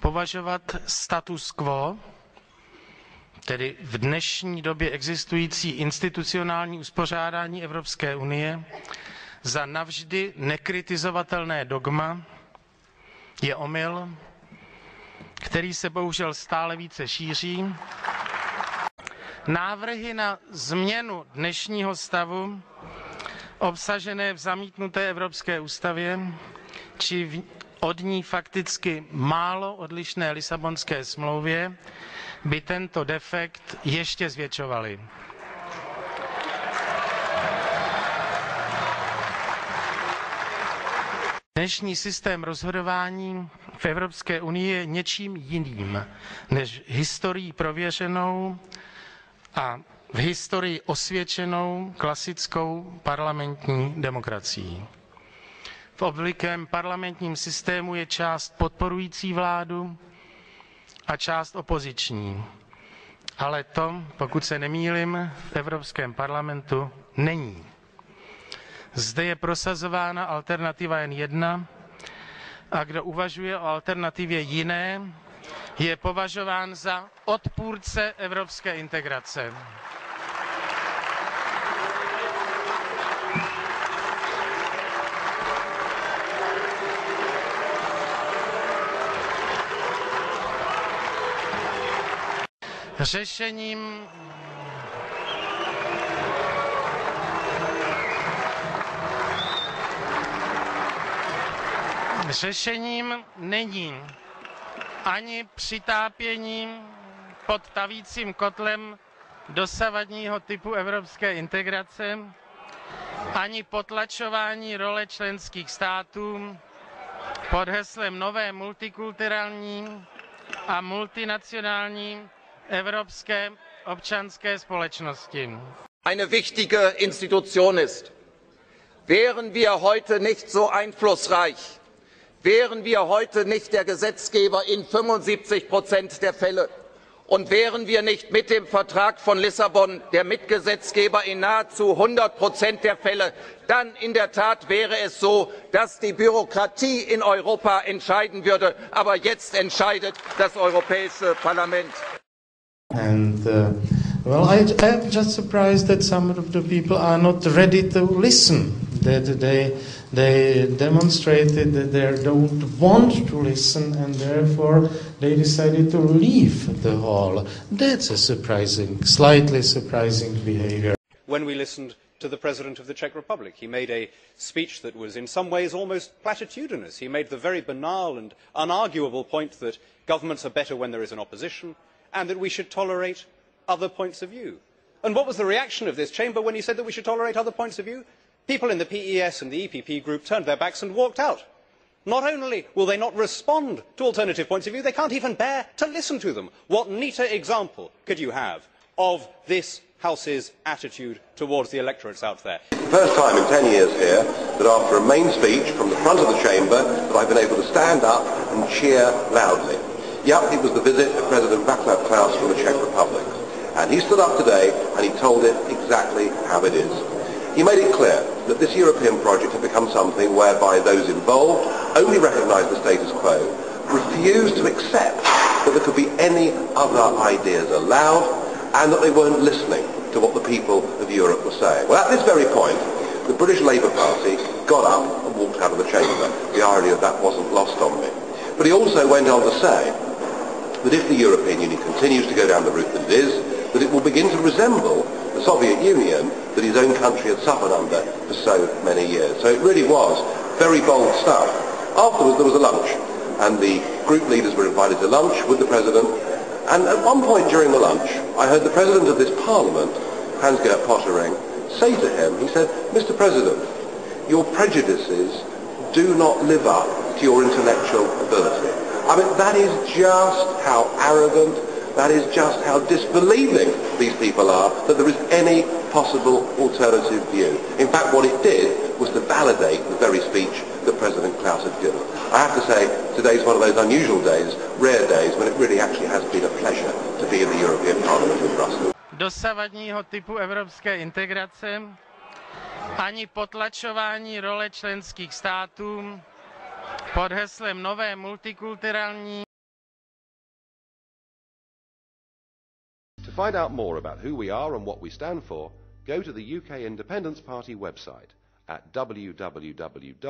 považovat status quo, tedy v dnešní době existující institucionální uspořádání Evropské unie, za navždy nekritizovatelné dogma je omyl, který se bohužel stále více šíří. Návrhy na změnu dnešního stavu obsažené v zamítnuté Evropské ústavě či od ní fakticky málo odlišné Lisabonské smlouvě by tento defekt ještě zvětšovaly. Dnešní systém rozhodování v Evropské unii je něčím jiným než historií prověřenou a v historii osvědčenou klasickou parlamentní demokracií. V obvyklém parlamentním systému je část podporující vládu a část opoziční. Ale to, pokud se nemýlim, v Evropském parlamentu není. Zde je prosazována alternativa jen jedna a kdo uvažuje o alternativě jiné, je považován za odpůrce evropské integrace. Řešením není ani přitápění pod tavícím kotlem dosavadního typu evropské integrace, ani potlačování role členských států pod heslem nové multikulturální a multinacionální evropské občanské společnosti. Eine wichtige Institution ist. Wären wir heute nicht so einflussreich, wären wir heute nicht der Gesetzgeber in 75% der Fälle und wären wir nicht mit dem Vertrag von Lissabon der Mitgesetzgeber in nahezu 100% der Fälle, dann in der Tat wäre es so, dass die Bürokratie in Europa entscheiden würde, aber jetzt entscheidet das Europäische Parlament. And well, I'm just surprised that some of the people are not ready to listen. That they demonstrated that they don't want to listen, and therefore they decided to leave the hall. That's a slightly surprising behavior. When we listened to the President of the Czech Republic, he made a speech that was in some ways almost platitudinous. He made the very banal and unarguable point that governments are better when there is an opposition, and that we should tolerate other points of view. And what was the reaction of this chamber when he said that we should tolerate other points of view? People in the PES and the EPP group turned their backs and walked out. Not only will they not respond to alternative points of view, they can't even bear to listen to them. What neater example could you have of this House's attitude towards the electorates out there? The first time in 10 years here that after a main speech from the front of the chamber that I've been able to stand up and cheer loudly. Yep, it was the visit of President Vaclav Klaus from the Czech Republic. And he stood up today and he told it exactly how it is. He made it clear that this European project had become something whereby those involved only recognised the status quo, refused to accept that there could be any other ideas allowed, and that they weren't listening to what the people of Europe were saying. Well, at this very point, the British Labour Party got up and walked out of the chamber. The irony of that wasn't lost on me. But he also went on to say that if the European Union continues to go down the route that it is, that it will begin to resemble the Soviet Union that his own country had suffered under for so many years. So it really was very bold stuff. Afterwards there was a lunch, and the group leaders were invited to lunch with the President, and at one point during the lunch I heard the President of this Parliament, Hans-Gert Pöttering, say to him, he said, "Mr. President, your prejudices do not live up to your intellectual ability." I mean, that is just how arrogant, that is just how disbelieving these people are, that there is any possible alternative view. In fact, what it did was to validate the very speech that President Klaus had given. I have to say, today's one of those unusual days, rare days, when it really actually has been a pleasure to be in the European Parliament in Brussels. Dosavadního typu evropské integrace, ani potlačování role členských států pod heslem nové multikulturální To find out more about who we are and what we stand for, go to the UK Independence Party website at www.ukip.org.